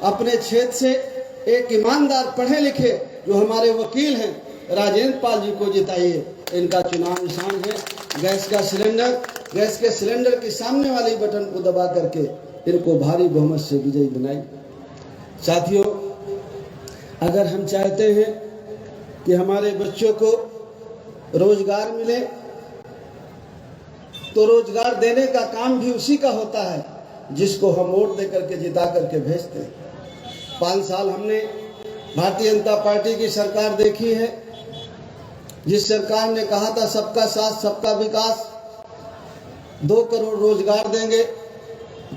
अपने क्षेत्र से एक ईमानदार पढ़े लिखे जो हमारे वकील हैं राजेंद्र पाल जी को जिताइए। इनका चुनाव निशान है गैस का सिलेंडर। गैस के सिलेंडर के सामने वाली बटन को दबा करके इनको भारी बहुमत से विजयी बनाइए। साथियों, अगर हम चाहते हैं कि हमारे बच्चों को रोजगार मिले तो रोजगार देने का काम भी उसी का होता है जिसको हम वोट दे करके जिता करके भेजते हैं। 5 साल हमने भारतीय जनता पार्टी की सरकार देखी है, जिस सरकार ने कहा था सबका साथ सबका विकास, 2 करोड़ रोजगार देंगे,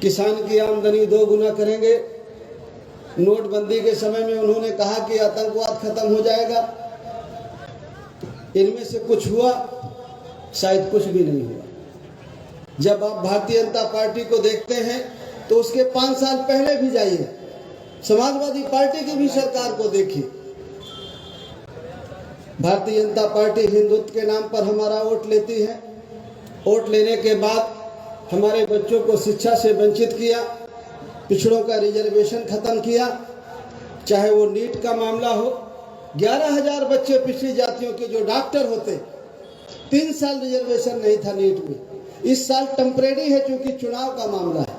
किसान की आमदनी 2 गुना करेंगे। नोटबंदी के समय में उन्होंने कहा कि आतंकवाद खत्म हो जाएगा। इनमें से कुछ हुआ? शायद कुछ भी नहीं हुआ। जब आप भारतीय जनता पार्टी को देखते हैं तो उसके 5 साल पहले भी जाइए, समाजवादी पार्टी की भी सरकार को देखिए। भारतीय जनता पार्टी हिंदुत्व के नाम पर हमारा वोट लेती है। वोट लेने के बाद हमारे बच्चों को शिक्षा से वंचित किया, पिछड़ों का रिजर्वेशन खत्म किया, चाहे वो नीट का मामला हो। 11,000 बच्चे पिछड़ी जातियों के जो डॉक्टर होते, 3 साल रिजर्वेशन नहीं था नीट में। इस साल टेम्परेरी है क्योंकि चुनाव का मामला है।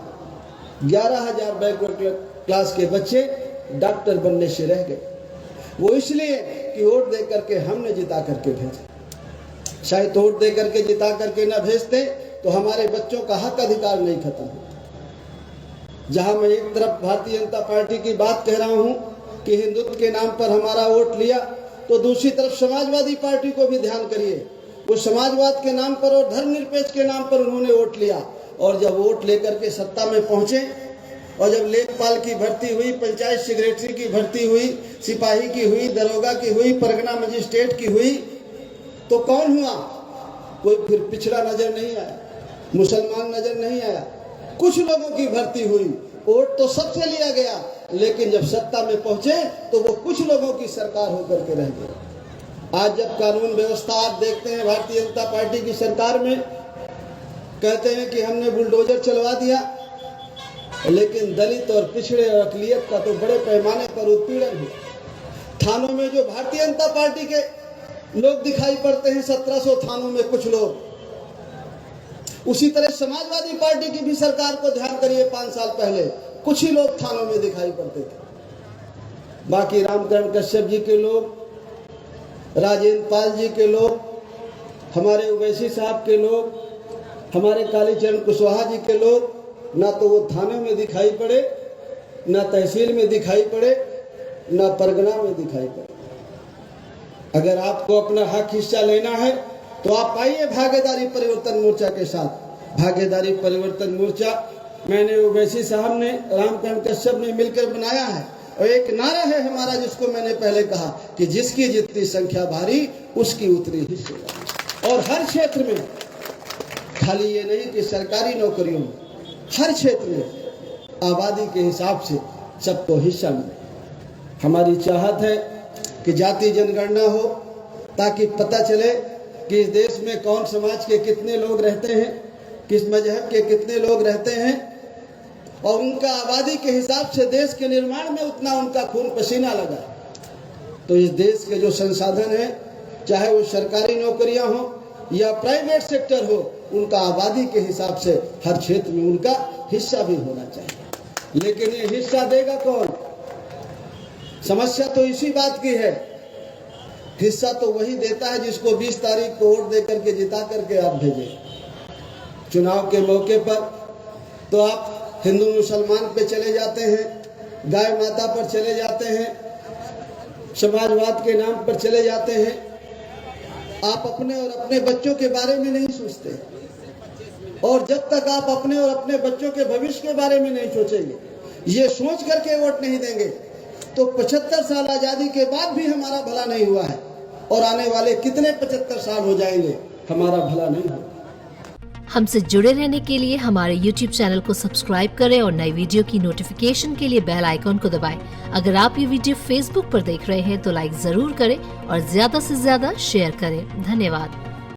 11,000 बैकवर्ड क्लास के बच्चे डॉक्टर बनने से रह गए। वो इसलिए कि वोट दे करके हमने जिता करके भेजा। शायद वोट दे करके जिता करके न भेजते तो हमारे बच्चों का हक अधिकार नहीं खत्म होता। जहां मैं एक तरफ भारतीय जनता पार्टी की बात कह रहा हूं कि हिंदुत्व के नाम पर हमारा वोट लिया, तो दूसरी तरफ समाजवादी पार्टी को भी ध्यान करिए। वो समाजवाद के नाम पर और धर्मनिरपेक्ष के नाम पर उन्होंने वोट लिया, और जब वोट लेकर के सत्ता में पहुंचे और जब लेखपाल की भर्ती हुई, पंचायत सेक्रेटरी की भर्ती हुई, सिपाही की हुई, दरोगा की हुई, परगना मजिस्ट्रेट की हुई, तो कौन हुआ? कोई फिर पिछड़ा नजर नहीं आया, मुसलमान नजर नहीं आया। कुछ लोगों की भर्ती हुई, वोट तो सबसे लिया गया, लेकिन जब सत्ता में पहुंचे तो वो कुछ लोगों की सरकार होकर के रह गई। आज जब कानून व्यवस्था आप देखते हैं भारतीय जनता पार्टी की सरकार में, कहते हैं कि हमने बुलडोजर चलवा दिया, लेकिन दलित और पिछड़े और अकलियत का तो बड़े पैमाने पर उत्पीड़न हुआ। थानों में जो भारतीय जनता पार्टी के लोग दिखाई पड़ते हैं, 1700 थानों में कुछ लोग, उसी तरह समाजवादी पार्टी की भी सरकार को ध्यान करिए, 5 साल पहले कुछ ही लोग थानों में दिखाई पड़ते थे। बाकी रामकरण कश्यप जी के लोग, राजेंद्र पाल जी के लोग, हमारे ओवैसी साहब के लोग, हमारे कालीचरण कुशवाहा जी के लोग, ना तो वो थाने में दिखाई पड़े, ना तहसील में दिखाई पड़े, ना परगना में दिखाई पड़े। अगर आपको अपना हक हिस्सा लेना है तो आप आइए भागीदारी परिवर्तन मोर्चा के साथ। भागीदारी परिवर्तन मोर्चा मैंने, ओवैसी साहब ने, रामकरण कश्यप ने मिलकर बनाया है, और एक नारा है हमारा जिसको मैंने पहले कहा कि जिसकी जितनी संख्या भारी उसकी उतनी हिस्सेदारी। और हर क्षेत्र में, खाली ये नहीं कि सरकारी नौकरियों में, हर क्षेत्र में आबादी के हिसाब से सबको हिस्सा मिले। हमारी चाहत है कि जाति जनगणना हो, ताकि पता चले कि इस देश में कौन समाज के कितने लोग रहते हैं, किस मजहब के कितने लोग रहते हैं, और उनका आबादी के हिसाब से देश के निर्माण में उतना उनका खून पसीना लगा। तो इस देश के जो संसाधन हैं, चाहे वो सरकारी नौकरियां हो या प्राइवेट सेक्टर हो, उनका आबादी के हिसाब से हर क्षेत्र में उनका हिस्सा भी होना चाहिए। लेकिन ये हिस्सा देगा कौन? समस्या तो इसी बात की है, हिस्सा तो वही देता है जिसको 20 तारीख को वोट दे करके जिता करके आप भेजें। चुनाव के मौके पर तो आप हिंदू मुसलमान पे चले जाते हैं, गाय माता पर चले जाते हैं, समाजवाद के नाम पर चले जाते हैं। आप अपने और अपने बच्चों के बारे में नहीं सोचते, और जब तक आप अपने और अपने बच्चों के भविष्य के बारे में नहीं सोचेंगे, ये सोच करके वोट नहीं देंगे, तो 75 साल आजादी के बाद भी हमारा भला नहीं हुआ है, और आने वाले कितने 75 साल हो जाएंगे हमारा भला नहीं होगा। हमसे जुड़े रहने के लिए हमारे YouTube चैनल को सब्सक्राइब करें और नई वीडियो की नोटिफिकेशन के लिए बेल आइकॉन को दबाएं। अगर आप ये वीडियो Facebook पर देख रहे हैं तो लाइक जरूर करें और ज्यादा से ज्यादा शेयर करें। धन्यवाद।